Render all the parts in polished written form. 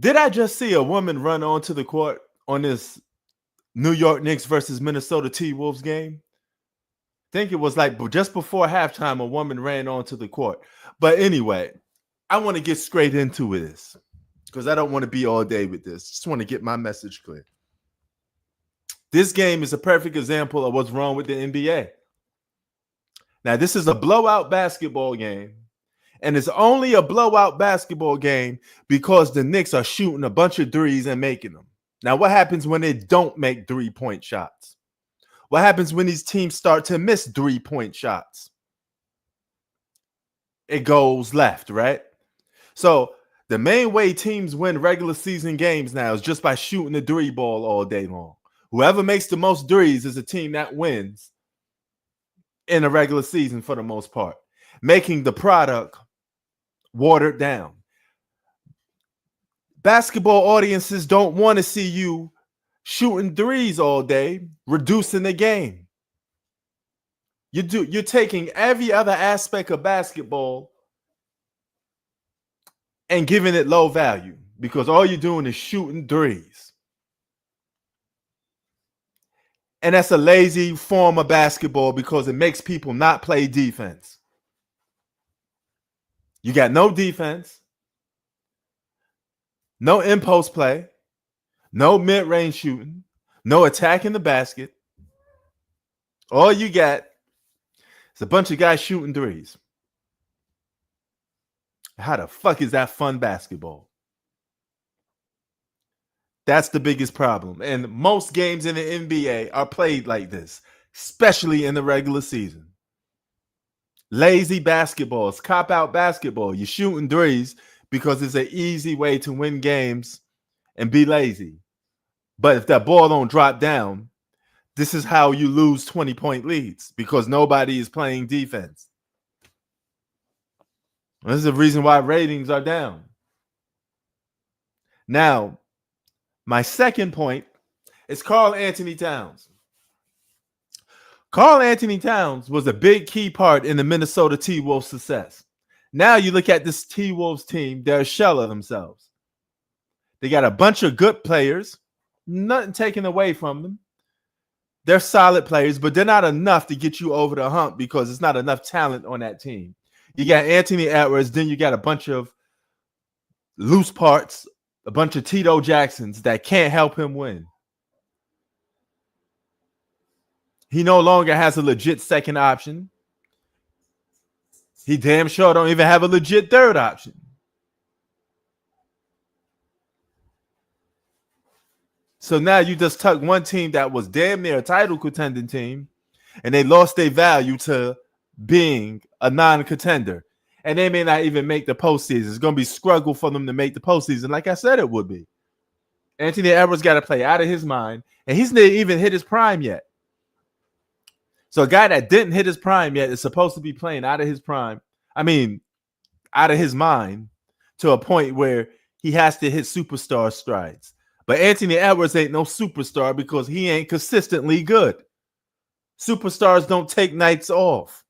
Did I just see a woman run onto the court on this New York Knicks versus Minnesota T-Wolves game? I think it was like just before halftime, a woman ran onto the court. But anyway, I want to get straight into this because I don't want to be all day with this. Just want to get my message clear. This game is a perfect example of what's wrong with the NBA. Now, this is a blowout basketball game, and it's only a blowout basketball game because the Knicks are shooting a bunch of threes and making them. Now, what happens when they don't make three-point shots? What happens when these teams start to miss three-point shots? It goes left, right? So the main way teams win regular season games now is just by shooting the three ball all day long. Whoever makes the most threes is a team that wins in a regular season for the most part, making the product watered down. Basketball audiences don't want to see you shooting threes all day, reducing the game. You're taking every other aspect of basketball and giving it low value because all you're doing is shooting threes. And that's a lazy form of basketball because it makes people not play defense. You got no defense, no impulse play, no mid-range shooting, no attack in the basket. All you got is a bunch of guys shooting threes. How the fuck is that fun basketball? That's the biggest problem. And most games in the NBA are played like this, especially in the regular season. Lazy basketball. It's cop-out basketball. You're shooting threes because it's an easy way to win games and be lazy. But if that ball don't drop down, this is how you lose 20-point leads because nobody is playing defense. This is the reason why ratings are down. Now, my second point is Karl Anthony Towns. Karl Anthony Towns was a big key part in the Minnesota T-Wolves' success. Now you look at this T-Wolves team, they're a shell of themselves. They got a bunch of good players, nothing taken away from them. They're solid players, but they're not enough to get you over the hump because there's not enough talent on that team. You got Anthony Edwards, then you got a bunch of loose parts, a bunch of Tito Jacksons that can't help him win. He no longer has a legit second option. He damn sure don't even have a legit third option. So now you just took one team that was damn near a title contending team, and they lost their value to being a non-contender. And they may not even make the postseason. It's going to be struggle for them to make the postseason, like I said it would be. Anthony Edwards got to play out of his mind, and he's not even hit his prime yet. So a guy that didn't hit his prime yet is supposed to be playing out of his prime. I mean, out of his mind to a point where he has to hit superstar strides. But Anthony Edwards ain't no superstar because he ain't consistently good. Superstars don't take nights off.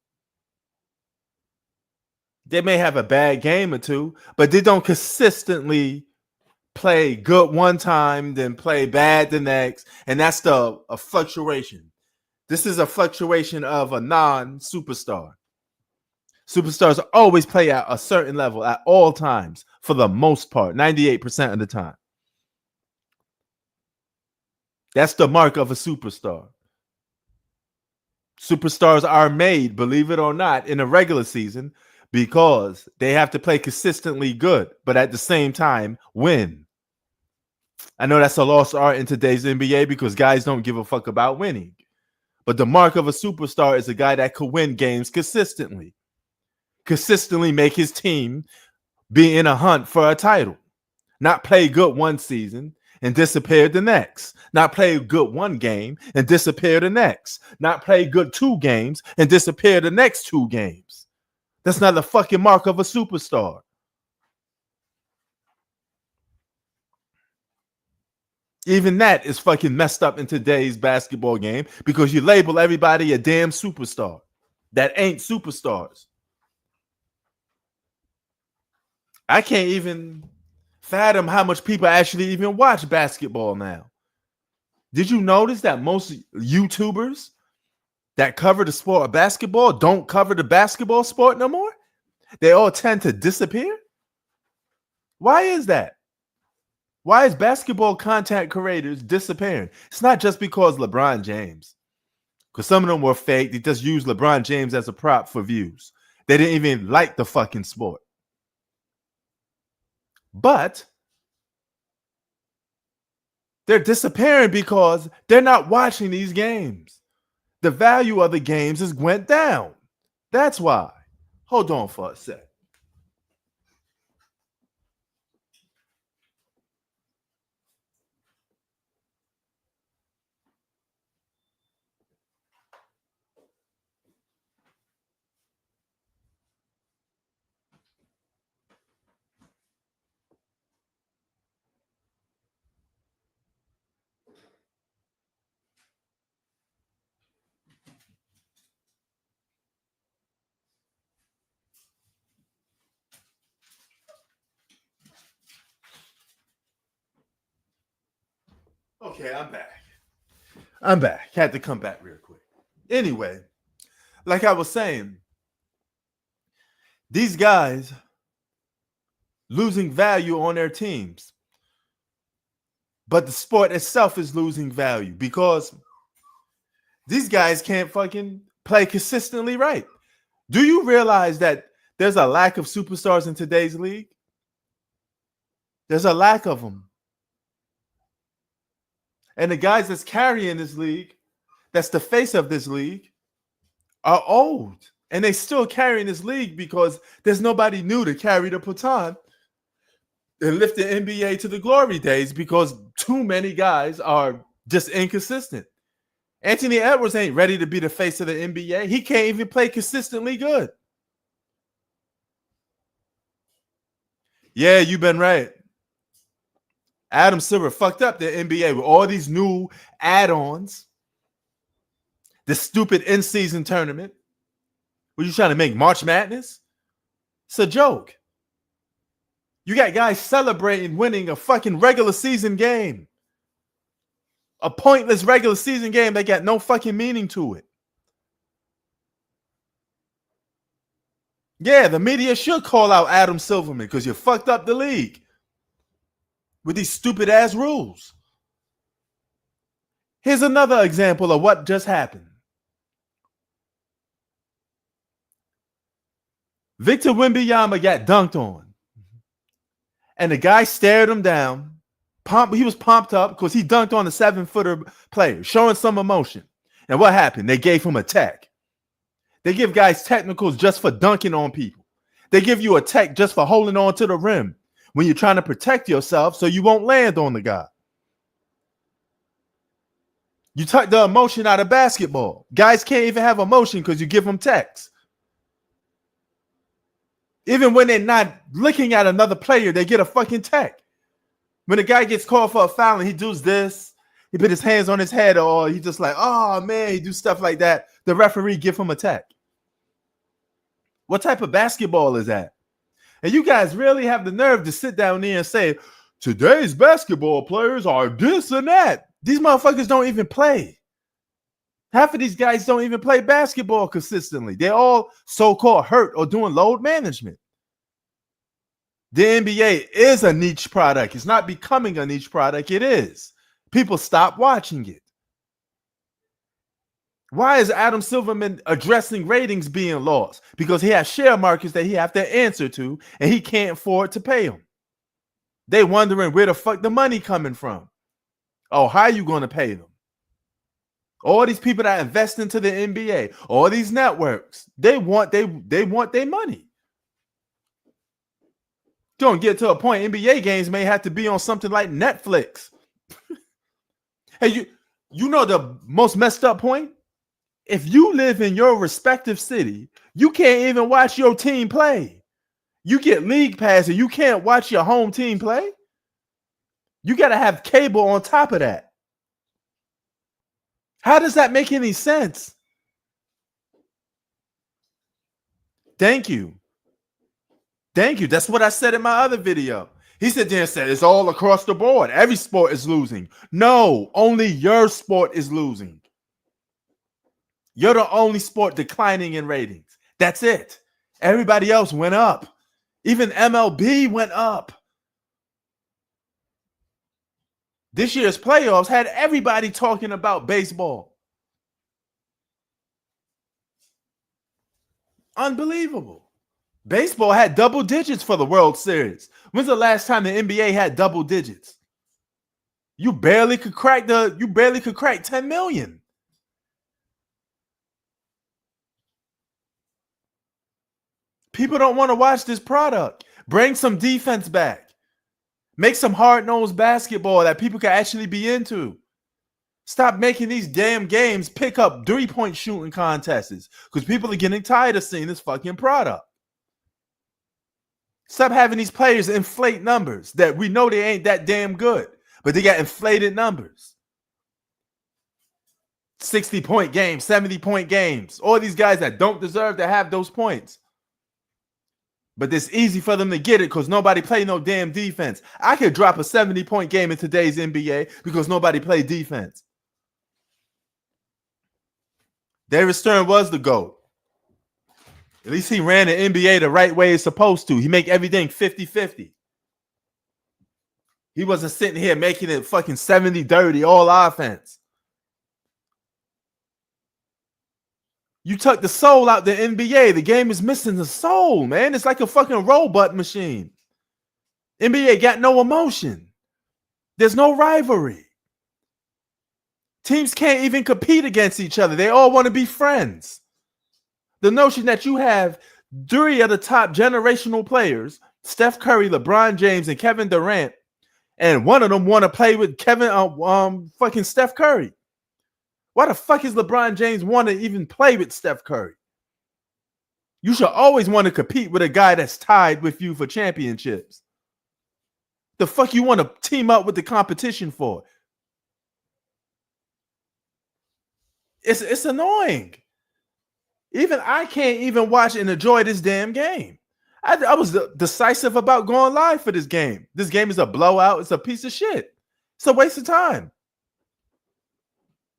They may have a bad game or two, but they don't consistently play good one time, then play bad the next. And that's a fluctuation. This is a fluctuation of a non-superstar. Superstars always play at a certain level at all times for the most part, 98% of the time. That's the mark of a superstar. Superstars are made, believe it or not, in a regular season because they have to play consistently good, but at the same time, win. I know that's a lost art in today's NBA because guys don't give a fuck about winning. But the mark of a superstar is a guy that could win games consistently. Consistently make his team be in a hunt for a title. Not play good one season and disappear the next. Not play good one game and disappear the next. Not play good 2 games and disappear the next 2 games. That's not the fucking mark of a superstar. Even that is fucking messed up in today's basketball game because you label everybody a damn superstar that ain't superstars. I can't even fathom how much people actually even watch basketball now. Did you notice that most YouTubers that cover the sport of basketball don't cover the basketball sport no more? They all tend to disappear. Why is that? Why is basketball content creators disappearing? It's not just because LeBron James, because some of them were fake. They just used LeBron James as a prop for views. They didn't even like the fucking sport. But they're disappearing because they're not watching these games. The value of the games has went down. That's why. Hold on for a sec. Okay, I'm back. Had to come back real quick. Anyway, like I was saying, these guys losing value on their teams. But the sport itself is losing value because these guys can't fucking play consistently right. Do you realize that there's a lack of superstars in today's league? There's a lack of them. And the guys that's carrying this league, that's the face of this league, are old. And they still carrying this league because there's nobody new to carry the baton and lift the NBA to the glory days because too many guys are just inconsistent. Anthony Edwards ain't ready to be the face of the NBA. He can't even play consistently good. Yeah, you've been right. Adam Silver fucked up the NBA with all these new add-ons. The stupid in-season tournament. Were you trying to make March Madness? It's a joke. You got guys celebrating winning a fucking regular season game. A pointless regular season game that got no fucking meaning to it. Yeah, the media should call out Adam Silverman because you fucked up the league with these stupid ass rules. Here's another example of what just happened. Victor Wembanyama got dunked on. And the guy stared him down. He was pumped up because he dunked on a 7-footer player, showing some emotion. And what happened? They gave him a tech. They give guys technicals just for dunking on people. They give you a tech just for holding on to the rim when you're trying to protect yourself so you won't land on the guy. You took the emotion out of basketball. Guys can't even have emotion because you give them techs. Even when they're not looking at another player, they get a fucking tech. When a guy gets called for a foul and he does this, he put his hands on his head, or he just like, oh man, he do stuff like that. The referee give him a tech. What type of basketball is that? And you guys really have the nerve to sit down there and say, today's basketball players are this and that. These motherfuckers don't even play. Half of these guys don't even play basketball consistently. They're all so-called hurt or doing load management. The NBA is a niche product. It's not becoming a niche product. It is. People stop watching it. Why is Adam Silverman addressing ratings being lost? Because he has share markets that he have to answer to, and he can't afford to pay them. They wondering where the fuck the money coming from. Oh, how are you going to pay them? All these people that invest into the NBA, all these networks, they want their money. Don't get to a point. NBA games may have to be on something like Netflix. Hey, you know the most messed up point? If you live in your respective city, you can't even watch your team play. You get league pass and you can't watch your home team play. You got to have cable on top of that. How does that make any sense? Thank you. Thank you. That's what I said in my other video. He said there and said it's all across the board. Every sport is losing. No, only your sport is losing. You're the only sport declining in ratings. That's it. Everybody else went up. Even MLB went up. This year's playoffs had everybody talking about baseball. Unbelievable. Baseball had double digits for the World Series. When's the last time the NBA had double digits? You barely could crack 10 million. People don't want to watch this product. Bring some defense back. Make some hard-nosed basketball that people can actually be into. Stop making these damn games pick up 3-point shooting contests because people are getting tired of seeing this fucking product. Stop having these players inflate numbers that we know they ain't that damn good, but they got inflated numbers. 60-point games, 70-point games. All these guys that don't deserve to have those points. But it's easy for them to get it because nobody played no damn defense. I could drop a 70-point game in today's NBA because nobody played defense. David Stern was the GOAT. At least he ran the NBA the right way it's supposed to. He make everything 50-50. He wasn't sitting here making it fucking 70-30 all offense. You took the soul out the NBA. The game is missing the soul, man. It's like a fucking robot machine. NBA got no emotion. There's no rivalry. Teams can't even compete against each other. They all want to be friends. The notion that you have 3 of the top generational players, Steph Curry, LeBron James, and Kevin Durant, and one of them want to play with fucking Steph Curry. Why the fuck is LeBron James want to even play with Steph Curry? You should always want to compete with a guy that's tied with you for championships. The fuck you want to team up with the competition for? It's annoying. Even I can't even watch and enjoy this damn game. I was decisive about going live for this game. This game is a blowout. It's a piece of shit. It's a waste of time.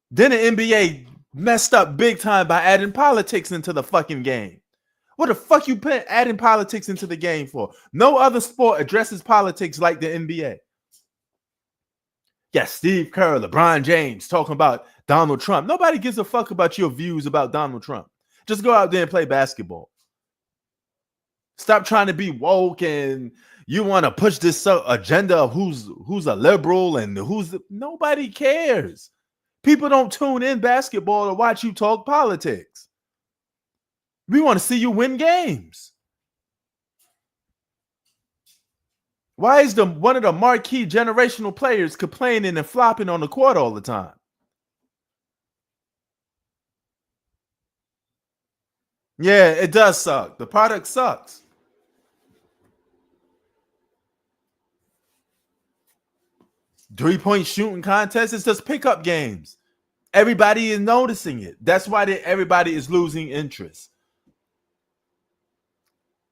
Then the NBA messed up big time by adding politics into the fucking game. What the fuck you adding politics into the game for? No other sport addresses politics like the NBA. Yeah, Steve Kerr, LeBron James talking about Donald Trump. Nobody gives a fuck about your views about Donald Trump. Just go out there and play basketball. Stop trying to be woke and you want to push this agenda of who's a liberal and nobody cares. People don't tune in basketball to watch you talk politics. We want to see you win games. Why is one of the marquee generational players complaining and flopping on the court all the time? Yeah, it does suck. The product sucks. Three-point shooting contests, it's just pickup games. Everybody is noticing it. That's why everybody is losing interest.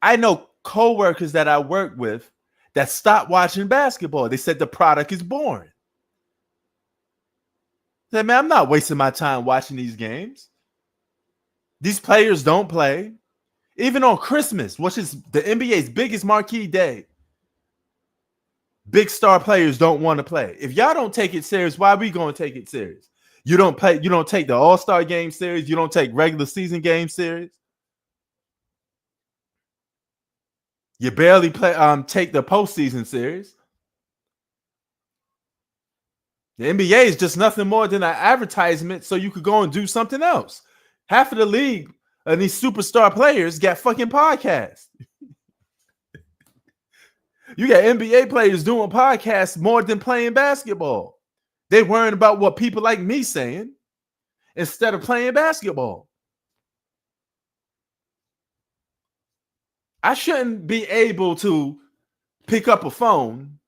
I know coworkers that I work with that stopped watching basketball. They said the product is boring. I said, man, I'm not wasting my time watching these games. These players don't play. Even on Christmas, which is the NBA's biggest marquee day, big star players don't want to play. If y'all don't take it serious, why are we going to take it serious? You don't play. You don't take the All-Star game serious. You don't take regular season games serious. You barely take the postseason serious. The NBA is just nothing more than an advertisement so you could go and do something else. Half of the league and these superstar players got fucking podcasts. You got NBA players doing podcasts more than playing basketball. They worrying about what people like me saying instead of playing basketball. I shouldn't be able to pick up a phone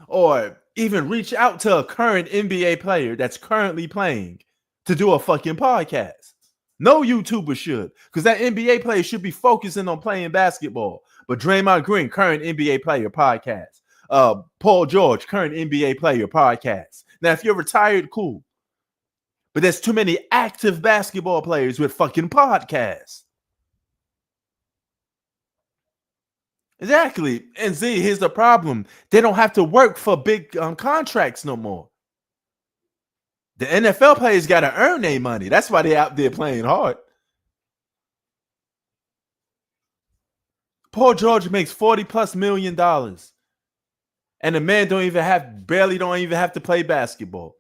or even reach out to a current NBA player that's currently playing to do a fucking podcast. No YouTuber should, because that NBA player should be focusing on playing basketball. But Draymond Green, current NBA player, podcast. Paul George, current NBA player, podcast. Now, if you're retired, cool. But there's too many active basketball players with fucking podcasts. Exactly. And Z, here's the problem. They don't have to work for big contracts no more. The NFL players got to earn their money. That's why they out there playing hard. Paul George makes $40+ million. And the man don't even have to play basketball.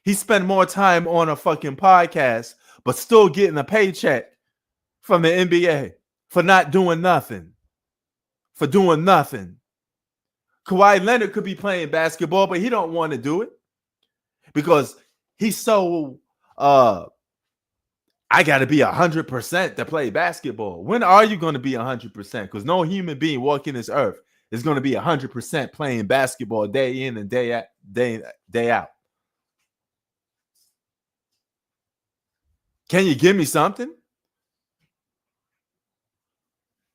He spent more time on a fucking podcast, but still getting a paycheck from the NBA for not doing nothing. For doing nothing. Kawhi Leonard could be playing basketball, but he don't want to do it because he's so I got to be 100% to play basketball. When are you going to be 100%? Because no human being walking this earth is going to be 100% playing basketball day in and day out. Can you give me something?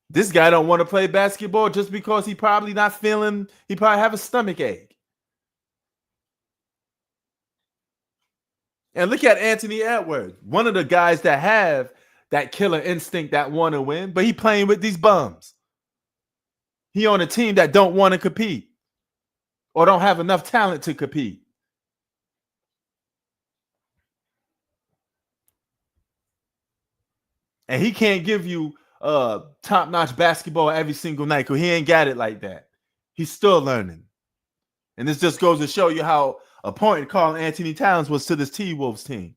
This guy don't want to play basketball just because he probably have a stomach ache. And look at Anthony Edwards, one of the guys that have that killer instinct that want to win, but he playing with these bums. He on a team that don't want to compete or don't have enough talent to compete. And he can't give you top-notch basketball every single night because he ain't got it like that. He's still learning. And this just goes to show you how important Karl Anthony Towns was to this T-Wolves team.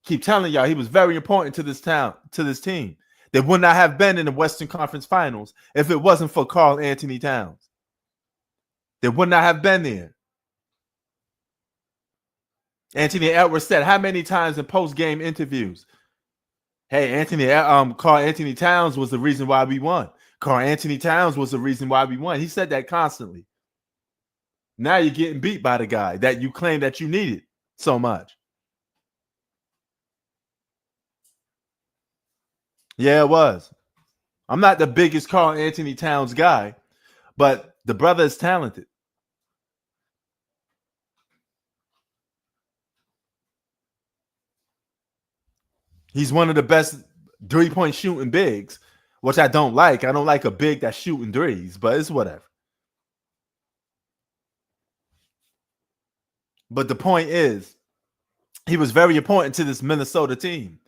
Keep telling y'all he was very important to this team. They would not have been in the Western Conference Finals if it wasn't for Karl Anthony Towns. They would not have been there. Anthony Edwards said how many times in post-game interviews, hey, Karl Anthony Towns was the reason why we won. Karl Anthony Towns was the reason why we won. He said that constantly. Now you're getting beat by the guy that you claim that you needed so much. Yeah, it was. I'm not the biggest Karl Anthony Towns guy, but the brother is talented. He's one of the best three-point shooting bigs, which I don't like. I don't like a big that's shooting threes, but it's whatever. But the point is, he was very important to this Minnesota team.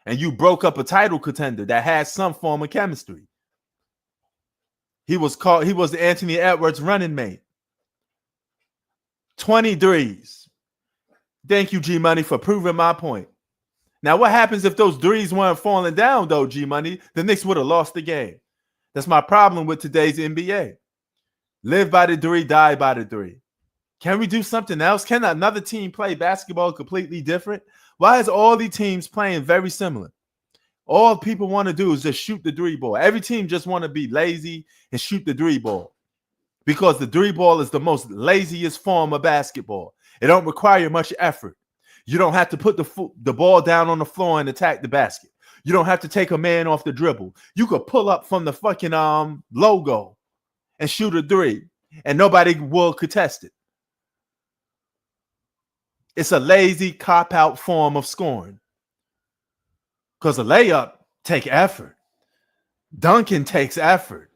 And you broke up a title contender that had some form of chemistry. He was the Anthony Edwards running mate. 23s. Thank you, G Money, for proving my point. Now, what happens if those threes weren't falling down, though, G Money? The Knicks would have lost the game. That's my problem with today's NBA. Live by the three, die by the three. Can we do something else? Can another team play basketball completely different? Why is all these teams playing very similar? All people want to do is just shoot the three ball. Every team just want to be lazy and shoot the three ball because the three ball is the most laziest form of basketball. It don't require much effort. You don't have to put the ball down on the floor and attack the basket. You don't have to take a man off the dribble. You could pull up from the fucking logo and shoot a three, and nobody will contest it. It's a lazy cop-out form of scoring. Because a layup takes effort. Dunking takes effort.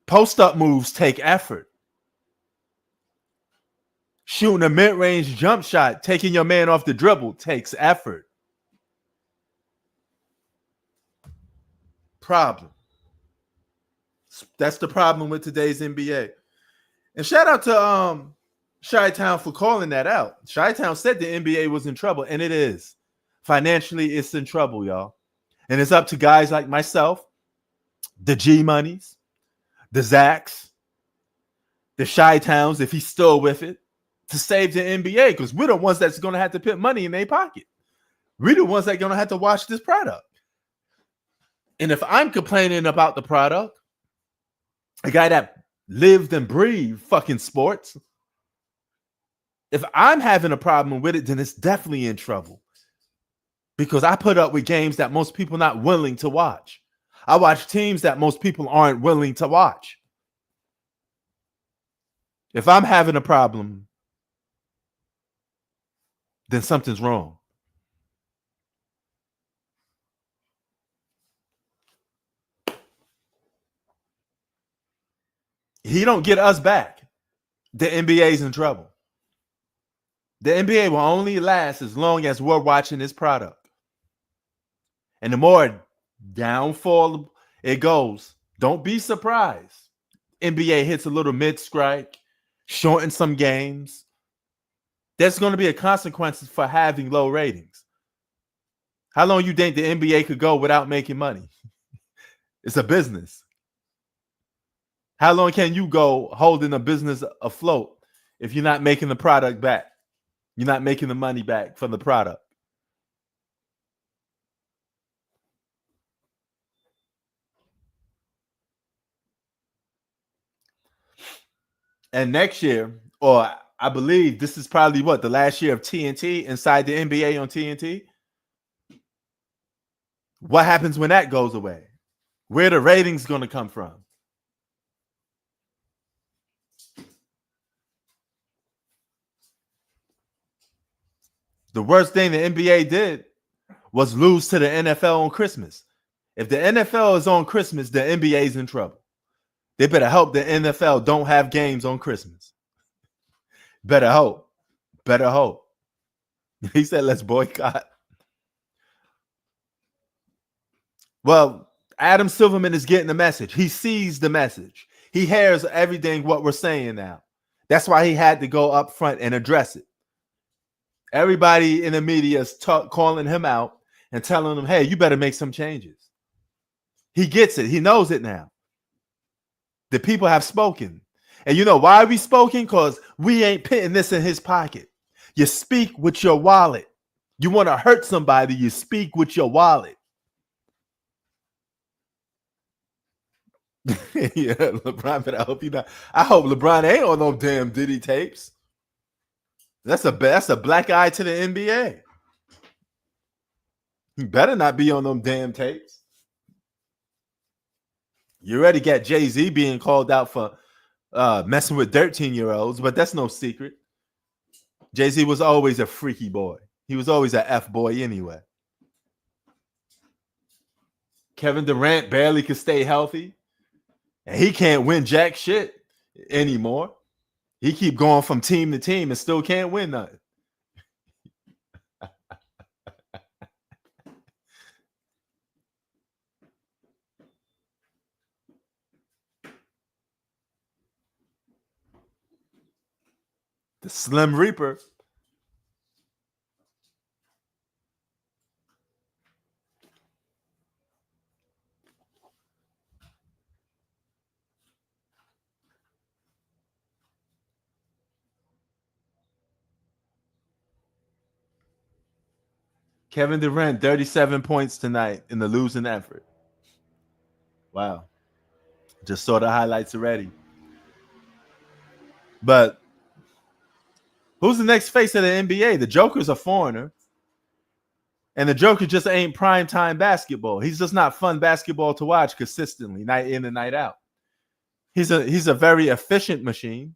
Post-up moves take effort. Shooting a mid-range jump shot, taking your man off the dribble takes effort. Problem. That's the problem with today's NBA. And shout out to Chi-Town for calling that out. Chi-Town said the NBA was in trouble, and it is. Financially, it's in trouble, y'all. And it's up to guys like myself, the G-Moneys, the Zacks, the Chi-Towns, if he's still with it, to save the NBA, because we're the ones that's going to have to put money in their pocket. We're the ones that are going to have to watch this product. And if I'm complaining about the product, a guy that lived and breathed fucking sports, if I'm having a problem with it, then it's definitely in trouble. Because I put up with games that most people not willing to watch. I watch teams that most people aren't willing to watch. If I'm having a problem, then something's wrong. He don't get us back, the NBA's in trouble. The NBA will only last as long as we're watching this product. And the more downfall it goes, don't be surprised. NBA hits a little mid-strike, shorten some games. There's going to be a consequence for having low ratings. How long you think the NBA could go without making money? It's a business. How long can you go holding a business afloat if you're not making the product back? You're not making the money back for the product. And next year, or I believe this is probably what, the last year of TNT inside the NBA on TNT. What happens when that goes away? Where the ratings going to come from? The worst thing the NBA did was lose to the NFL on Christmas. If the NFL is on Christmas, the NBA is in trouble. They better hope the NFL don't have games on Christmas. Better hope. Better hope. He said, let's boycott. Well, Adam Silverman is getting the message. He sees the message. He hears everything what we're saying now. That's why he had to go up front and address it. Everybody in the media is calling him out and telling him, hey, you better make some changes. He gets it. He knows it now. The people have spoken. And you know why we spoken? Because we ain't putting this in his pocket. You speak with your wallet. You want to hurt somebody, you speak with your wallet. Yeah, LeBron, but I hope you not. I hope LeBron ain't on no damn Diddy tapes. That's a black eye to the NBA. He better not be on them damn tapes. You already got Jay-Z being called out for messing with 13-year-olds, but that's no secret. Jay-Z was always a freaky boy. He was always an F-boy anyway. Kevin Durant barely could stay healthy. And he can't win jack shit anymore. He keep going from team to team and still can't win nothing. The Slim Reaper. Kevin Durant, 37 points tonight in the losing effort. Wow. Just saw the highlights already. But who's the next face of the NBA? The Joker's a foreigner. And the Joker just ain't primetime basketball. He's just not fun basketball to watch consistently, night in and night out. He's a very efficient machine.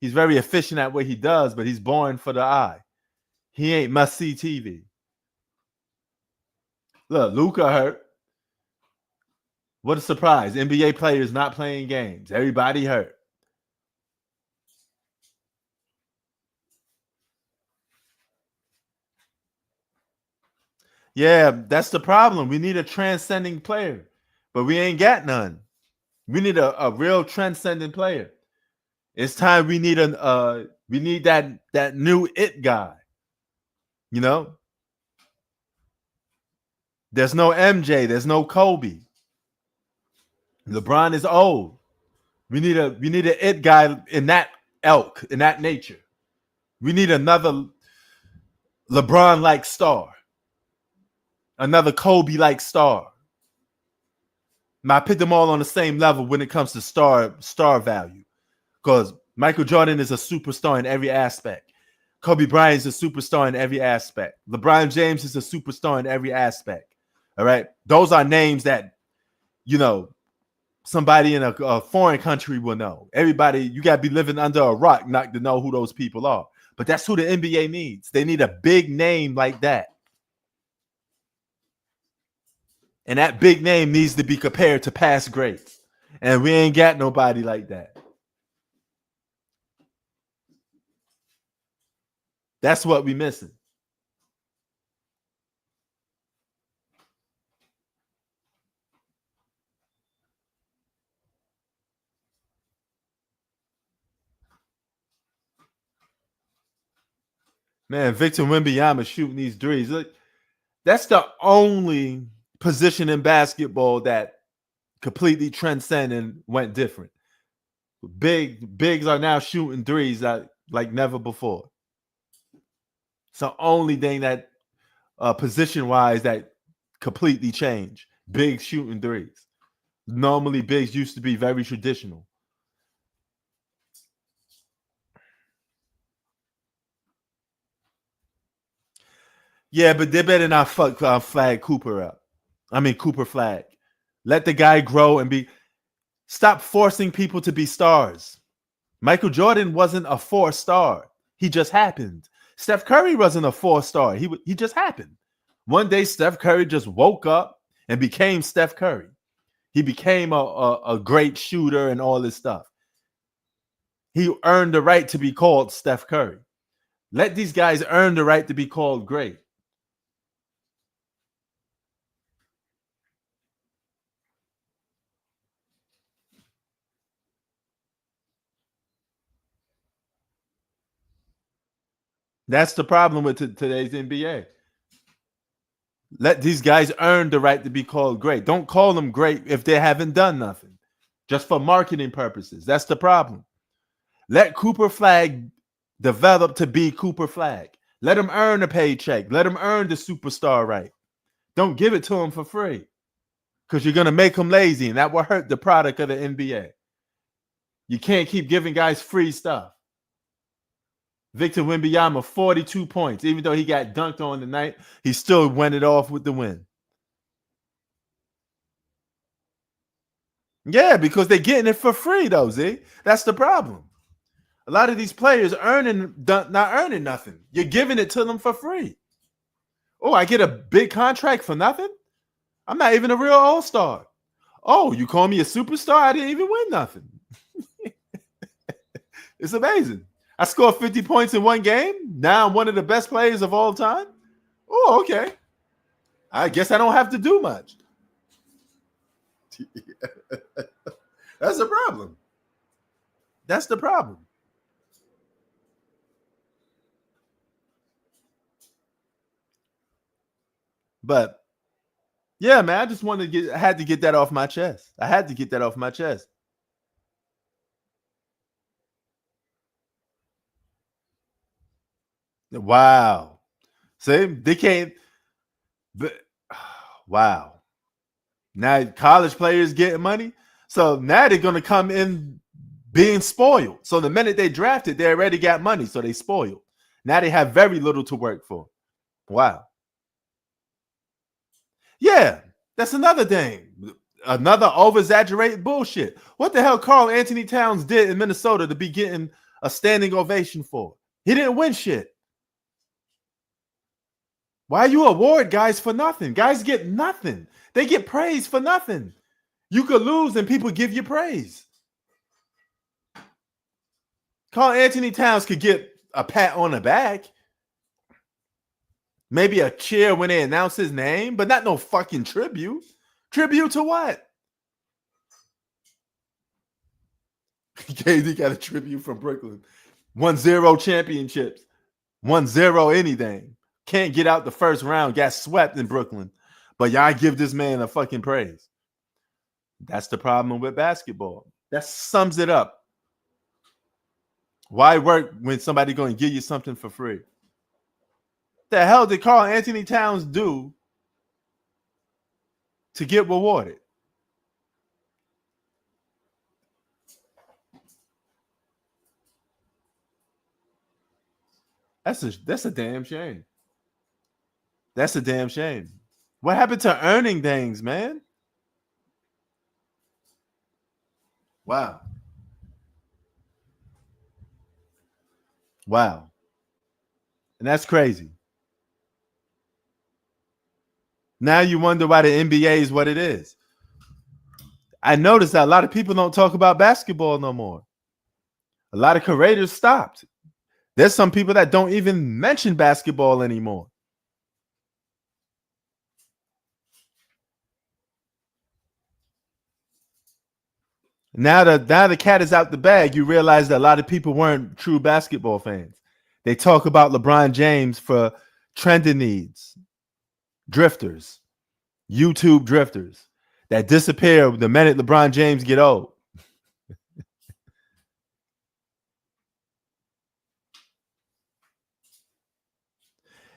He's very efficient at what he does, but he's born for the eye. He ain't must-see TV. Look, Luka hurt. What a surprise. NBA players not playing games. Everybody hurt. Yeah, that's the problem. We need a transcending player, but we ain't got none. We need a real transcendent player. It's time we need that new it guy. You know? There's no MJ, there's no Kobe. LeBron is old. We need an it guy in that elk, in that nature. We need another LeBron-like star. Another Kobe-like star. I put them all on the same level when it comes to star value. Because Michael Jordan is a superstar in every aspect. Kobe Bryant is a superstar in every aspect. LeBron James is a superstar in every aspect. All right? Those are names that, you know, somebody in a foreign country will know. Everybody, you got to be living under a rock not to know who those people are. But that's who the NBA needs. They need a big name like that. And that big name needs to be compared to past greats. And we ain't got nobody like that. That's what we missing. Man, Victor Wembanyama shooting these threes. Look, that's the only position in basketball that completely transcended and went different. Bigs are now shooting threes like never before. It's the only thing that position wise that completely changed. Bigs shooting threes. Normally, bigs used to be very traditional. Yeah, but they better not fuck Flag Cooper up. I mean Cooper Flag. Let the guy grow and be. Stop forcing people to be stars. Michael Jordan wasn't a 4-star. He just happened. Steph Curry wasn't a 4-star. He just happened. One day, Steph Curry just woke up and became Steph Curry. He became a great shooter and all this stuff. He earned the right to be called Steph Curry. Let these guys earn the right to be called great. That's the problem with today's NBA. Let these guys earn the right to be called great. Don't call them great if they haven't done nothing, just for marketing purposes. That's the problem. Let Cooper Flag develop to be Cooper Flag. Let him earn a paycheck. Let him earn the superstar right. Don't give it to him for free because you're going to make him lazy, and that will hurt the product of the NBA. You can't keep giving guys free stuff. Victor Wembanyama, 42 points. Even though he got dunked on tonight, he still went it off with the win. Yeah, because they're getting it for free, though, Z. That's the problem. A lot of these players not earning nothing. You're giving it to them for free. Oh, I get a big contract for nothing? I'm not even a real all-star. Oh, you call me a superstar? I didn't even win nothing. It's amazing. I scored 50 points in one game. Now I'm one of the best players of all time. Oh, okay. I guess I don't have to do much. That's the problem. That's the problem. But yeah, man, I just wanted to I had to get that off my chest. I had to get that off my chest. Wow. See, they can't. But, wow. Now college players getting money. So now they're going to come in being spoiled. So the minute they drafted, they already got money. So they spoiled. Now they have very little to work for. Wow. Yeah, that's another thing. Another over-exaggerated bullshit. What the hell Karl Anthony Towns did in Minnesota to be getting a standing ovation for? He didn't win shit. Why you award guys for nothing? Guys get nothing. They get praise for nothing. You could lose and people give you praise. Karl Anthony Towns could get a pat on the back. Maybe a cheer when they announce his name, but not no fucking tribute. Tribute to what? KD got a tribute from Brooklyn. 1-0 championships. 1-0 anything. Can't get out the first round. Got swept in Brooklyn. But y'all give this man a fucking praise. That's the problem with basketball. That sums it up. Why work when somebody going to give you something for free? The hell did Karl Anthony Towns do to get rewarded? That's a damn shame. That's a damn shame. What happened to earning things, man? Wow. Wow. And that's crazy. Now you wonder why the NBA is what it is. I noticed that a lot of people don't talk about basketball no more. A lot of creators stopped. There's some people that don't even mention basketball anymore. Now the cat is out the bag, you realize that a lot of people weren't true basketball fans. They talk about LeBron James for trending needs, drifters, YouTube drifters that disappear the minute LeBron James get old.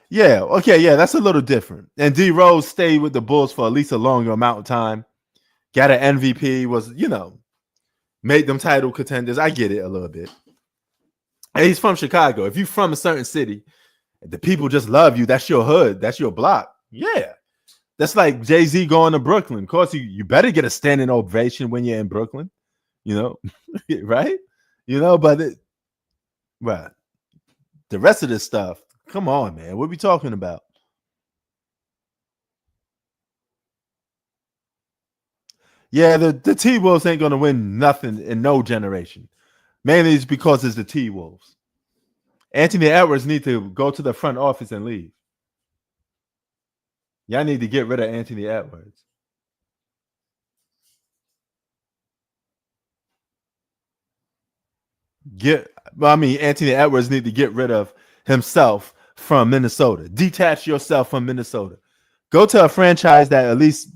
Yeah, okay, yeah, that's a little different. And D Rose stayed with the Bulls for at least a longer amount of time. Got an MVP, was, made them title contenders. I get it a little bit. And he's from Chicago. If you're from a certain city, the people just love you. That's your hood. That's your block. Yeah. That's like Jay-Z going to Brooklyn. Of course, you better get a standing ovation when you're in Brooklyn, right? But the rest of this stuff, come on, man. What are we talking about? Yeah, the T-Wolves ain't going to win nothing in no generation. Mainly it's because it's the T-Wolves. Anthony Edwards need to go to the front office and leave. Y'all need to get rid of Anthony Edwards. Anthony Edwards need to get rid of himself from Minnesota. Detach yourself from Minnesota. Go to a franchise that at least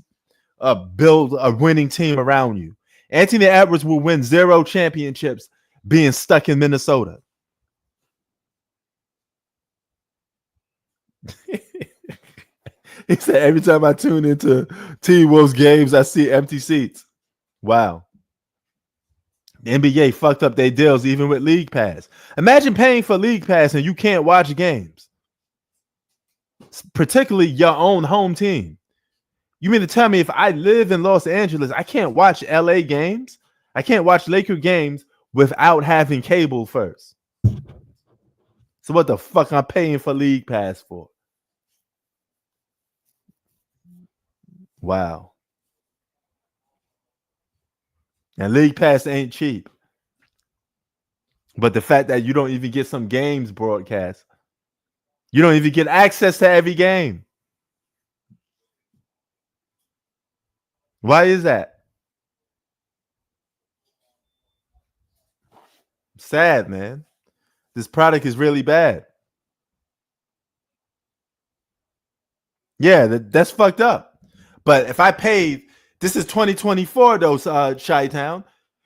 build a winning team around you. Anthony Edwards will win 0 championships being stuck in Minnesota. He said, every time I tune into T-Wolves games, I see empty seats. Wow. The NBA fucked up their deals even with League Pass. Imagine paying for League Pass and you can't watch games, particularly your own home team. You mean to tell me if I live in Los Angeles, I can't watch LA games? I can't watch Laker games without having cable first. So what the fuck I'm paying for League Pass for? Wow. And League Pass ain't cheap. But the fact that you don't even get some games broadcast, you don't even get access to every game. Why is that? Sad, man. This product is really bad. Yeah, that's fucked up. But if I paid, this is 2024 though, Chi-Town.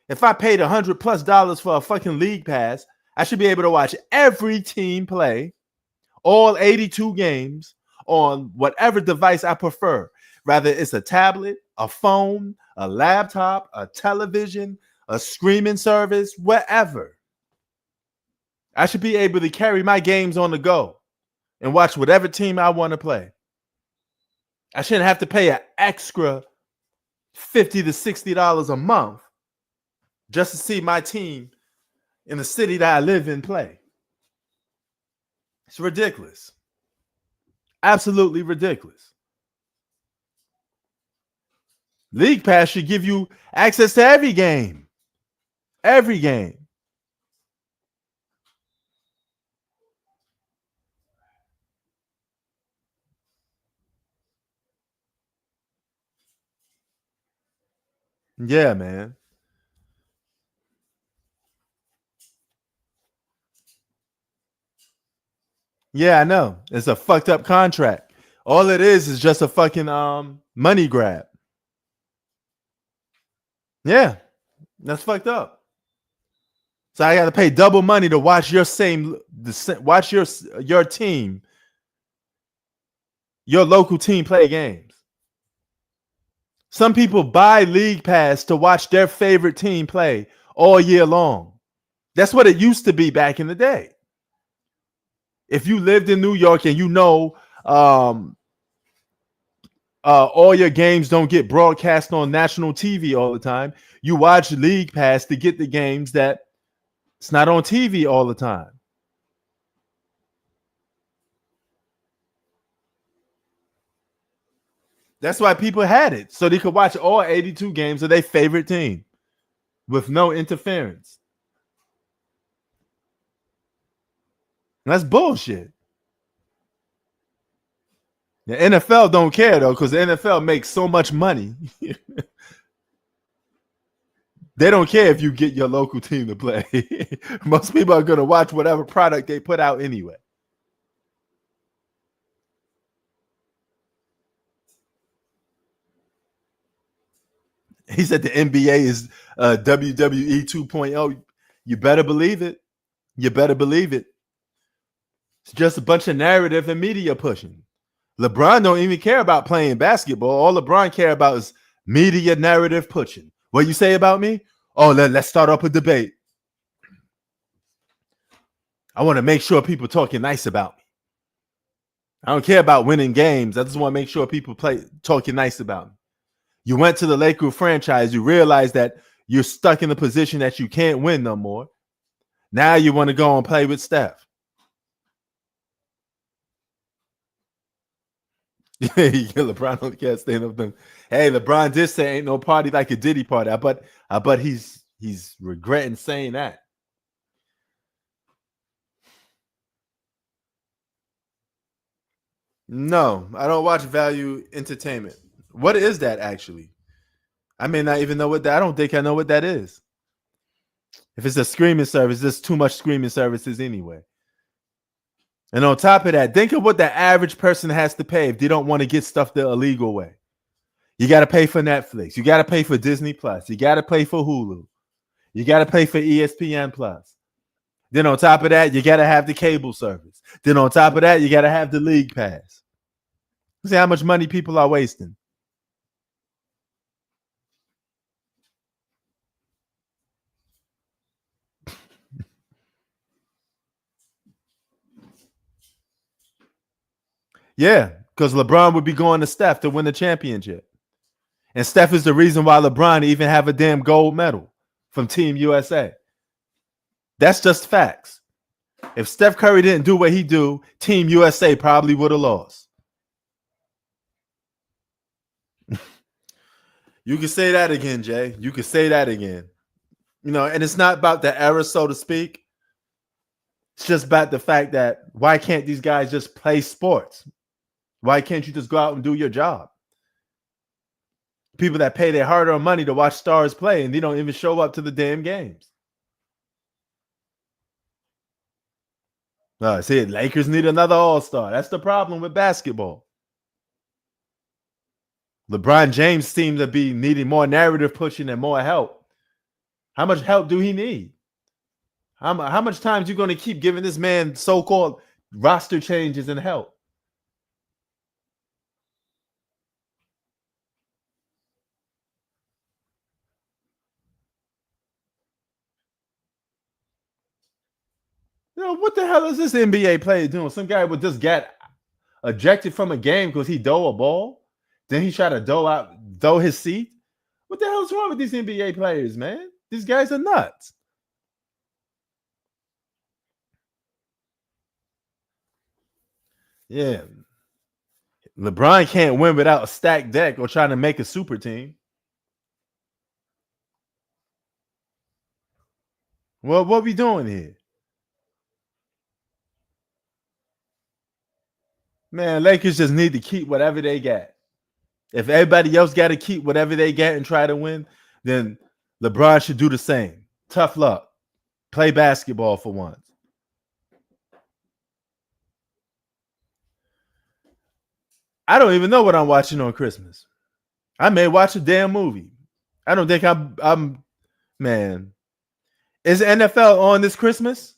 If I paid $100+ for a fucking league pass, I should be able to watch every team play, all 82 games on whatever device I prefer. Rather it's a tablet, a phone, a laptop, a television, a streaming service, whatever. I should be able to carry my games on the go and watch whatever team I want to play. I shouldn't have to pay an extra $50 to $60 a month just to see my team in the city that I live in play. It's ridiculous. Absolutely ridiculous. League Pass should give you access to every game. Every game. Yeah, man. Yeah, I know. It's a fucked up contract. All it is just a fucking money grab. Yeah, that's fucked up. So I got to pay double money to watch watch your team, your local team play games. Some people buy League Pass to watch their favorite team play all year long. That's what it used to be back in the day. If you lived in New York and All your games don't get broadcast on national TV all the time. You watch League Pass to get the games that it's not on TV all the time. That's why people had it, so they could watch all 82 games of their favorite team with no interference. That's bullshit. The NFL don't care though, because the NFL makes so much money. They don't care if you get your local team to play. Most people are gonna watch whatever product they put out anyway. He said the NBA is WWE 2.0. You better believe it. You better believe it. It's just a bunch of narrative and media pushing. LeBron don't even care about playing basketball. All LeBron care about is media narrative pushing. What you say about me? Oh, let's start up a debate. I want to make sure people talking nice about me. I don't care about winning games. I just want to make sure people talking nice about me. You went to the Lakers franchise. You realize that you're stuck in a position that you can't win no more. Now you want to go and play with Steph. LeBron don't care stand up them. Hey, LeBron did say ain't no party like a Diddy party. I bet he's regretting saying that. No, I don't watch value entertainment. What is that actually? I may not even know what that. I don't think I know what that is. If it's a streaming service, there's too much streaming services anyway. And on top of that, think of what the average person has to pay if they don't want to get stuff the illegal way. You got to pay for Netflix. You got to pay for Disney Plus. You got to pay for Hulu. You got to pay for ESPN Plus. Then on top of that, you got to have the cable service. Then on top of that, you got to have the League Pass. See how much money people are wasting. Yeah, because LeBron would be going to Steph to win the championship. And Steph is the reason why LeBron even have a damn gold medal from Team USA. That's just facts. If Steph Curry didn't do what he do, Team USA probably would have lost. You can say that again, Jay. You can say that again. You know, and it's not about the era, so to speak. It's just about the fact that why can't these guys just play sports? Why can't you just go out and do your job? People that pay their hard-earned money to watch stars play, and they don't even show up to the damn games. See, Lakers need another all-star. That's the problem with basketball. LeBron James seems to be needing more narrative pushing and more help. How much help do he need? How much time is you going to keep giving this man so-called roster changes and help? You know, what the hell is this NBA player doing? Some guy would just get ejected from a game because he dove a ball. Then he tried to dove his seat. What the hell is wrong with these NBA players, man? These guys are nuts. Yeah. LeBron can't win without a stacked deck or trying to make a super team. Well, what we doing here? Man, Lakers just need to keep whatever they got. If everybody else got to keep whatever they get and try to win, then LeBron should do the same. Tough luck. Play basketball for once. I don't even know what I'm watching on Christmas. I may watch a damn movie. I don't think I'm man. Is NFL on this Christmas?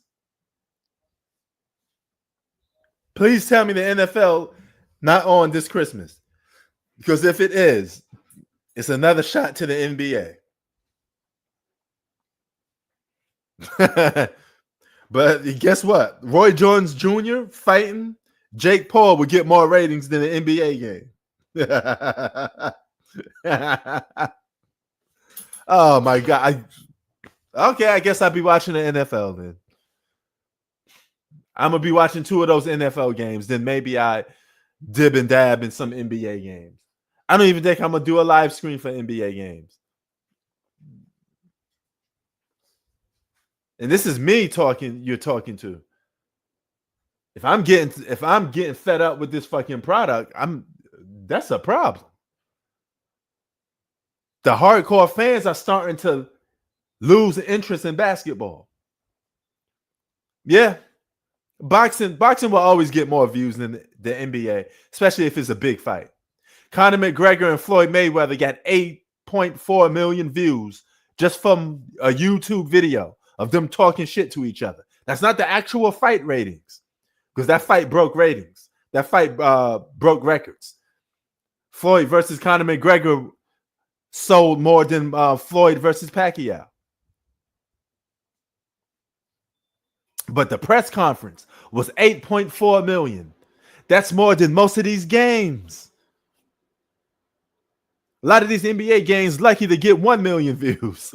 Please tell me the NFL not on this Christmas. Because if it is, it's another shot to the NBA. But guess what? Roy Jones Jr. fighting Jake Paul would get more ratings than the NBA game. Oh my god! Okay, I guess I'll be watching the NFL then. I'm gonna be watching 2 of those NFL games. Then maybe I dib and dab in some NBA games. I don't even think I'm gonna do a live stream for NBA games. And this is me talking. You're talking to. If I'm getting fed up with this fucking product, that's a problem. The hardcore fans are starting to lose interest in basketball. Yeah, boxing will always get more views than the NBA, especially if it's a big fight. Conor McGregor and Floyd Mayweather got 8.4 million views just from a YouTube video of them talking shit to each other. That's not the actual fight ratings, because that fight broke ratings. That fight broke records. Floyd versus Conor McGregor sold more than Floyd versus Pacquiao. But the press conference was 8.4 million. That's more than most of these games. A lot of these NBA games lucky to get 1 million views.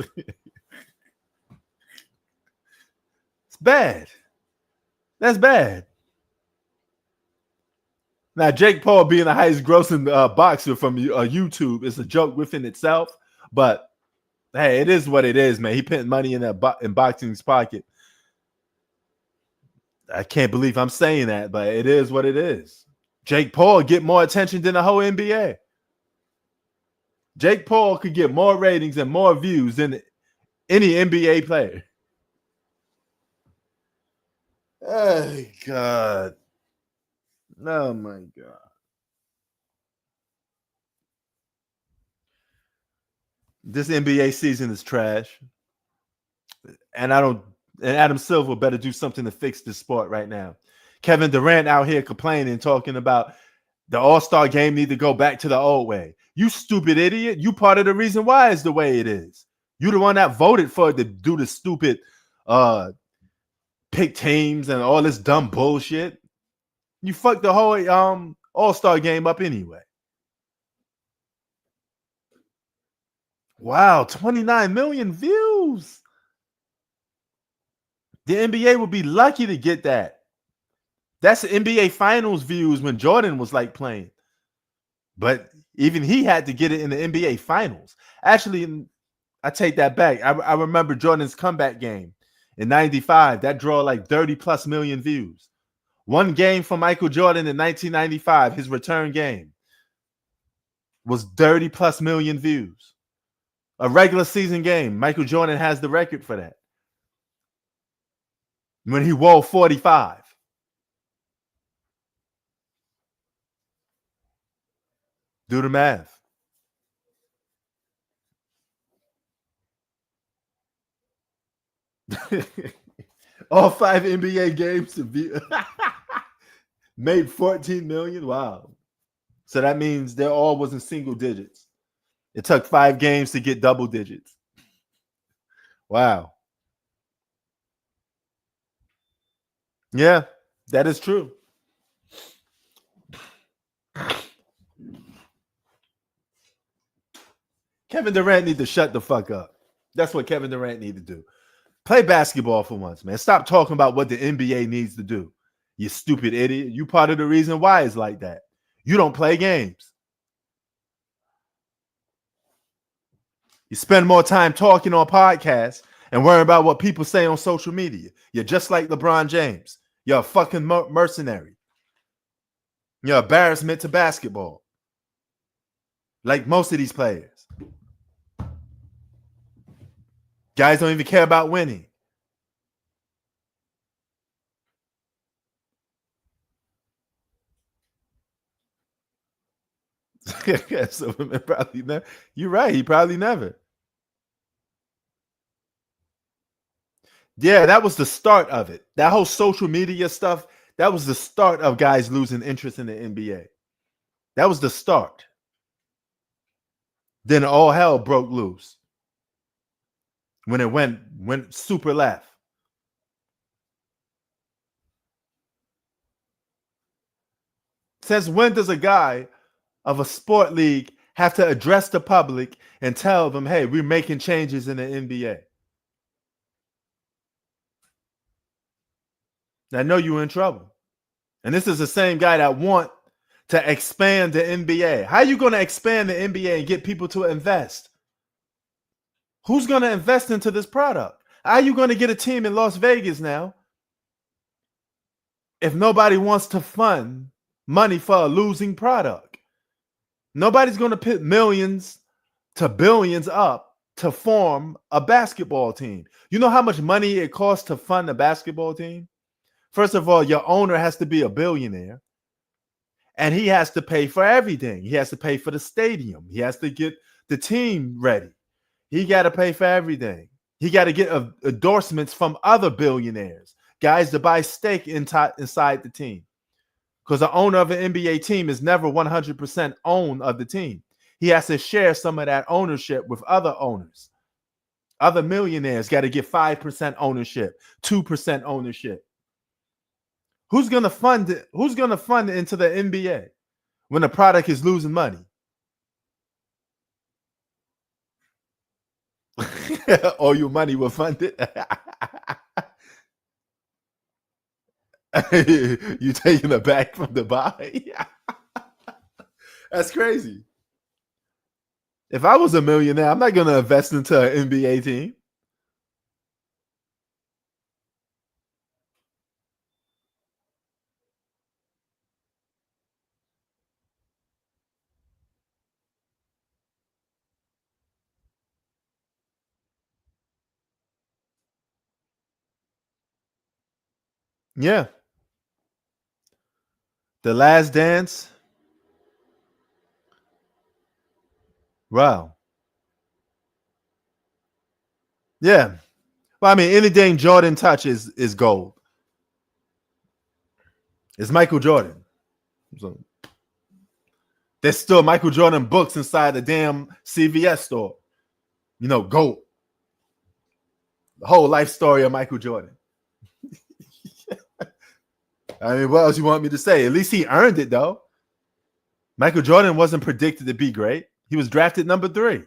It's bad. That's bad. Now, Jake Paul being the highest grossing boxer from YouTube is a joke within itself. But hey, it is what it is, man. He put money in in boxing's pocket. I can't believe I'm saying that, but it is what it is. Jake Paul get more attention than the whole NBA. Jake Paul could get more ratings and more views than any NBA player. Oh, God. Oh, my God. This NBA season is trash. And Adam Silver better do something to fix this sport right now. Kevin Durant out here complaining, talking about the All-Star game need to go back to the old way. You stupid idiot. You part of the reason why it's the way it is. You the one that voted for it to do the stupid pick teams and all this dumb bullshit. You fucked the whole All-Star game up anyway. Wow, 29 million views. The NBA would be lucky to get that. That's the NBA Finals views when Jordan was like playing. But even he had to get it in the NBA Finals. Actually, I take that back. I remember Jordan's comeback game in 95. That draw like 30 plus million views. One game for Michael Jordan in 1995, his return game, was 30 plus million views. A regular season game. Michael Jordan has the record for that. When he wore 45. Do the math. All 5 NBA games to be made 14 million. Wow. So that means they all was in single digits. It took 5 games to get double digits. Wow. Yeah, that is true. Kevin Durant need to shut the fuck up. That's what Kevin Durant need to do. Play basketball for once, man. Stop talking about what the NBA needs to do. You stupid idiot. You part of the reason why it's like that. You don't play games. You spend more time talking on podcasts and worrying about what people say on social media. You're just like LeBron James. You're a fucking mercenary. You're an embarrassment to basketball. Like most of these players. Guys don't even care about winning. So probably never. You're right. He probably never. Yeah, that was the start of it. That whole social media stuff, that was the start of guys losing interest in the NBA. That was the start. Then all hell broke loose when it went super left. Since when does a guy of a sport league have to address the public and tell them, hey, we're making changes in the NBA? I know you're in trouble. And this is the same guy that want to expand the NBA. How are you going to expand the NBA and get people to invest? Who's going to invest into this product? How are you going to get a team in Las Vegas now if nobody wants to fund money for a losing product? Nobody's going to put millions to billions up to form a basketball team. You know how much money it costs to fund a basketball team? First of all, your owner has to be a billionaire, and he has to pay for everything. He has to pay for the stadium. He has to get the team ready. He got to pay for everything. He got to get endorsements from other billionaires, guys to buy stake inside the team. Because the owner of an NBA team is never 100% owned of the team. He has to share some of that ownership with other owners. Other millionaires got to get 5% ownership, 2% ownership. Who's going to fund it? Who's going to fund it into the NBA when the product is losing money? All your money will fund it. You taking it back from the buy? That's crazy. If I was a millionaire, I'm not going to invest into an NBA team. Yeah. The Last Dance. Wow. Yeah. Well, I mean, anything Jordan touches is gold. It's Michael Jordan. So there's still Michael Jordan books inside the damn CVS store. You know, gold. The whole life story of Michael Jordan. I mean, what else you want me to say? At least he earned it, though. Michael Jordan wasn't predicted to be great. He was drafted number 3,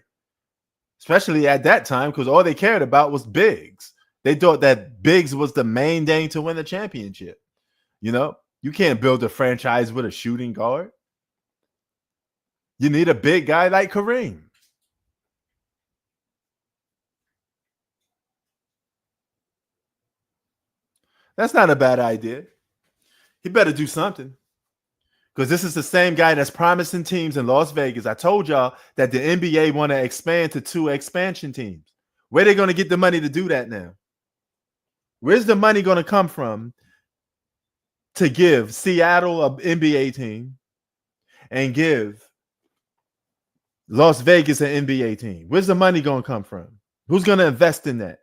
especially at that time, because all they cared about was bigs. They thought that bigs was the main thing to win the championship. You know, you can't build a franchise with a shooting guard. You need a big guy like Kareem. That's not a bad idea. He better do something. Because this is the same guy that's promising teams in Las Vegas. I told y'all that the NBA want to expand to 2 expansion teams. Where are they going to get the money to do that now? Where's the money going to come from to give Seattle an NBA team and give Las Vegas an NBA team? Where's the money going to come from? Who's going to invest in that?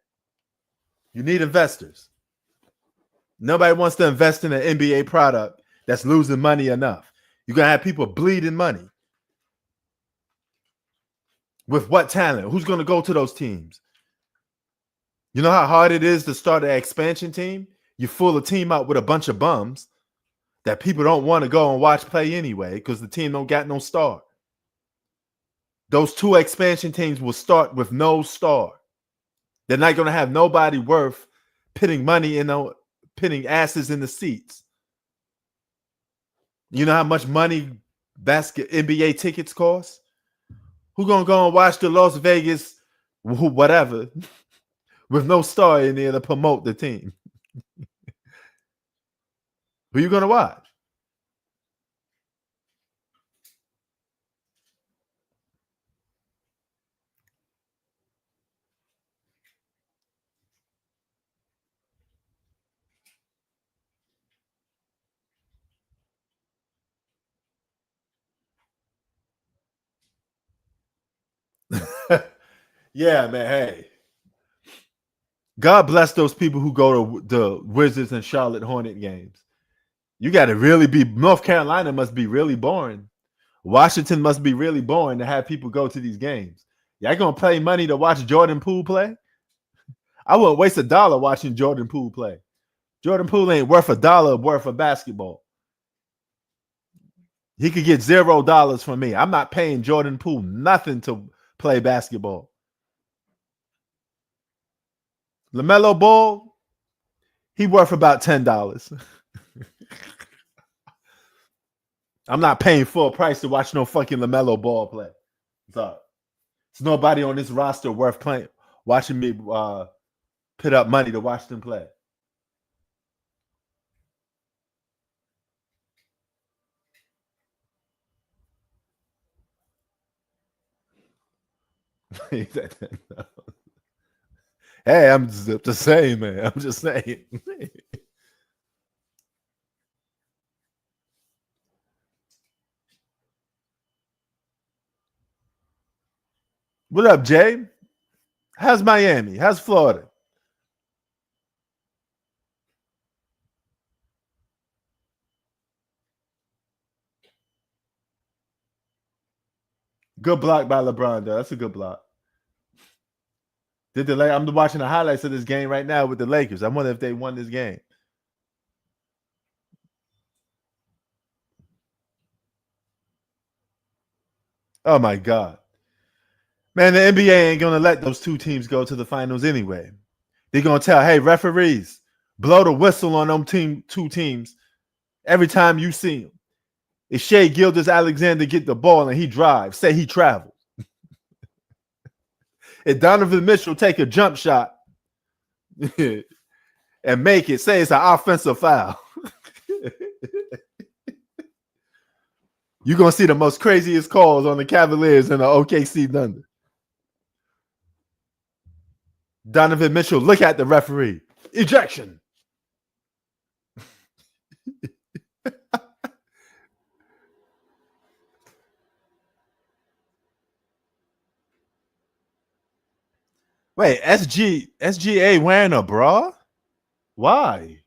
You need investors. Nobody wants to invest in an NBA product that's losing money enough. You're going to have people bleeding money. With what talent? Who's going to go to those teams? You know how hard it is to start an expansion team? You fool a team out with a bunch of bums that people don't want to go and watch play anyway because the team don't got no star. Those 2 expansion teams will start with no star. They're not going to have nobody worth putting money in, putting asses in the seats. You know how much money NBA tickets cost? Who gonna go and watch the Las Vegas whatever with no star in there to promote the team? Who you gonna watch? Yeah, man. Hey, God bless those people who go to the Wizards and Charlotte Hornet games. You got to really be. North Carolina must be really boring. Washington must be really boring to have people go to these games. Y'all gonna pay money to watch Jordan Poole play? I wouldn't waste $1 watching Jordan Poole play. Jordan Poole ain't worth $1 worth of basketball. He could get $0 from me. I'm not paying Jordan Poole nothing to play basketball. LaMelo Ball, he worth about $10. I'm not paying full price to watch no fucking LaMelo Ball play. Sorry. There's nobody on this roster worth playing, watching me put up money to watch them play. Hey, I'm just saying, man. I'm just saying. What up, Jay? How's Miami? How's Florida? Good block by LeBron, though. That's a good block. I'm watching the highlights of this game right now with the Lakers. I wonder if they won this game. Oh my God. Man, the NBA ain't gonna let those two teams go to the finals anyway. They're gonna tell, hey, referees, blow the whistle on them two teams every time you see them. If Shea Gilgeous-Alexander get the ball and he drives, say he travels. If Donovan Mitchell take a jump shot and make it, say it's an offensive foul. You're going to see the most craziest calls on the Cavaliers and the OKC Thunder. Donovan Mitchell, look at the referee. Ejection. Wait, SGA wearing a bra? Why?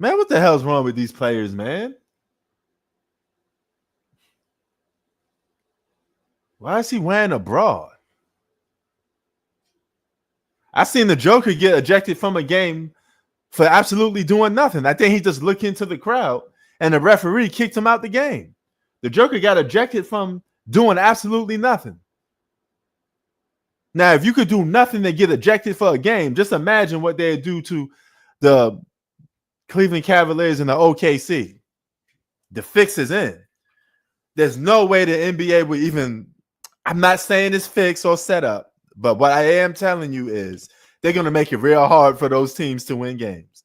Man, what the hell's wrong with these players, man? Why is he wearing a bra? I seen the Joker get ejected from a game for absolutely doing nothing. I think he just looked into the crowd and the referee kicked him out the game. The Joker got ejected from doing absolutely nothing. Now, if you could do nothing and get ejected for a game, just imagine what they'd do to the Cleveland Cavaliers and the OKC. The fix is in. There's no way the NBA would even, I'm not saying it's fixed or set up, but what I am telling you is they're going to make it real hard for those teams to win games.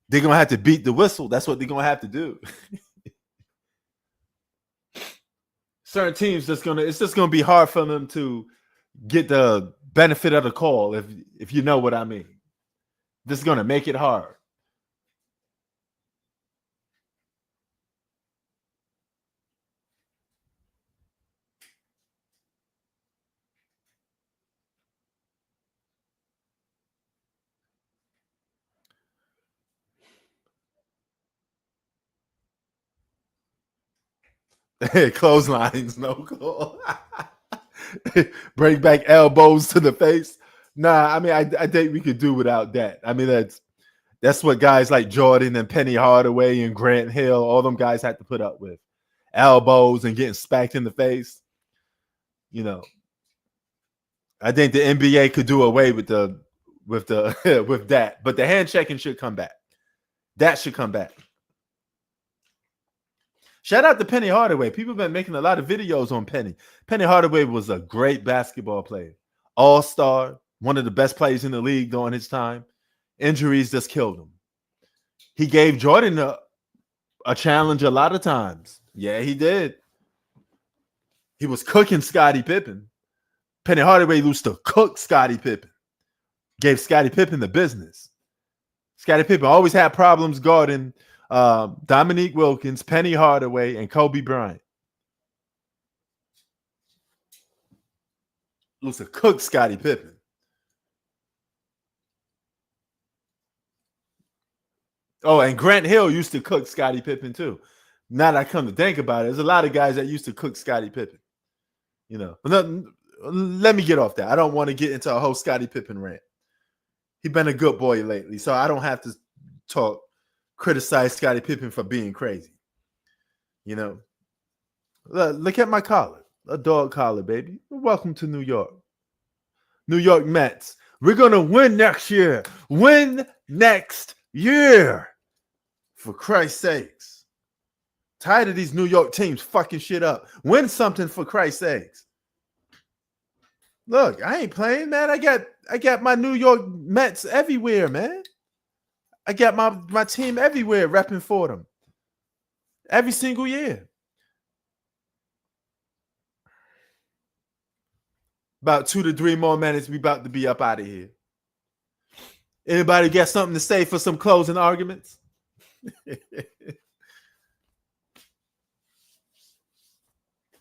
They're going to have to beat the whistle. That's what they're going to have to do. Certain teams it's just going to be hard for them to get the benefit of the call, if you know what I mean. This is going to make it hard. Clotheslines, no call. Bring back elbows to the face. Nah, I mean, I think we could do without that. I mean, that's what guys like Jordan and Penny Hardaway and Grant Hill, all them guys had to put up with. Elbows and getting spanked in the face. You know, I think the NBA could do away with with that, but the hand checking should come back. That should come back. Shout out to Penny Hardaway. People have been making a lot of videos on Penny. Penny Hardaway was a great basketball player. All-star, one of the best players in the league during his time. Injuries just killed him. He gave Jordan a challenge a lot of times. Yeah, he did. He was cooking Scottie Pippen. Penny Hardaway used to cook Scottie Pippen. Gave Scottie Pippen the business. Scottie Pippen always had problems guarding Dominique Wilkins, Penny Hardaway, and Kobe Bryant. Used to cook Scottie Pippen. Oh, and Grant Hill used to cook Scottie Pippen too. Now that I come to think about it, there's a lot of guys that used to cook Scottie Pippen. You know, let me get off that. I don't want to get into a whole Scottie Pippen rant. He's been a good boy lately, so I don't have to criticize Scottie Pippen for being crazy. You know, look at my collar, a dog collar, baby. Welcome to New York. New York Mets. We're going to win next year. Win next year. For Christ's sakes. Tired of these New York teams fucking shit up. Win something for Christ's sakes. Look, I ain't playing, man. I got my New York Mets everywhere, man. I got my team everywhere repping for them. Every single year. About 2 to 3 more minutes, we about to be up out of here. Anybody got something to say for some closing arguments?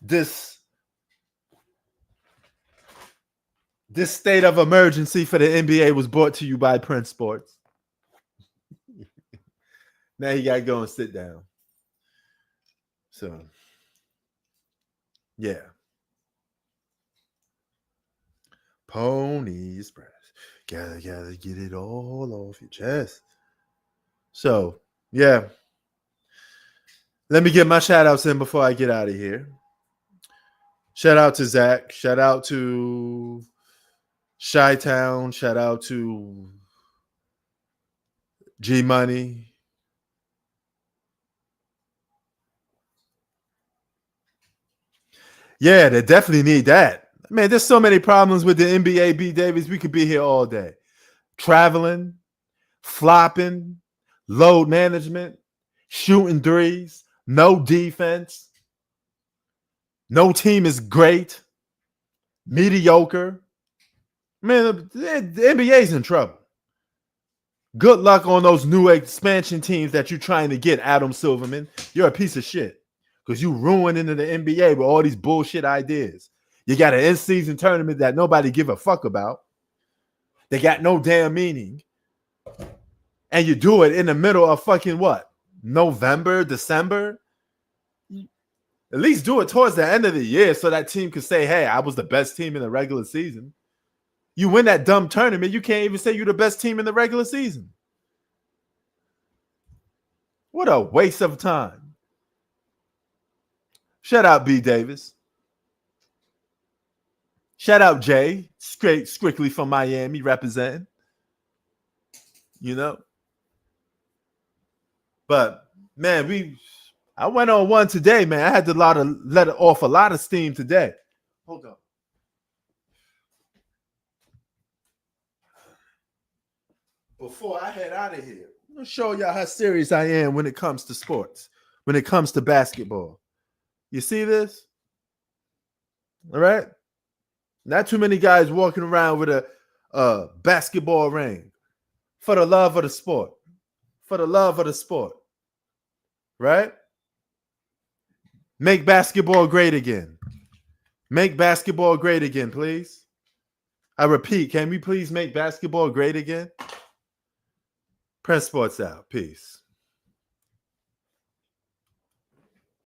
This state of emergency for the NBA was brought to you by Prince Sports. Now you gotta go and sit down. So, yeah. Pony Express. Gotta get it all off your chest. So, yeah. Let me get my shout outs in before I get out of here. Shout out to Zach. Shout out to Chi-Town. Shout out to G Money. Yeah, they definitely need that. Man, there's so many problems with the NBA, B. Davis. We could be here all day. Traveling, flopping, load management, shooting threes, no defense. No team is great. Mediocre. Man, the NBA's in trouble. Good luck on those new expansion teams that you're trying to get, Adam Silverman. You're a piece of shit. Because you ruining the NBA with all these bullshit ideas. You got an in-season tournament that nobody give a fuck about. They got no damn meaning. And you do it in the middle of fucking what? November, December? At least do it towards the end of the year so that team can say, hey, I was the best team in the regular season. You win that dumb tournament, you can't even say you're the best team in the regular season. What a waste of time. Shout out B. Davis. Shout out Jay, strictly from Miami, representing. You know? But, man, I went on one today, man. I had to let off a lot of steam today. Hold on. Before I head out of here, I'm going to show y'all how serious I am when it comes to sports, when it comes to basketball. You see this? All right? Not too many guys walking around with a basketball ring for the love of the sport. For the love of the sport. Right? Make basketball great again. Make basketball great again, please. I repeat, can we please make basketball great again? Press Sports out. Peace.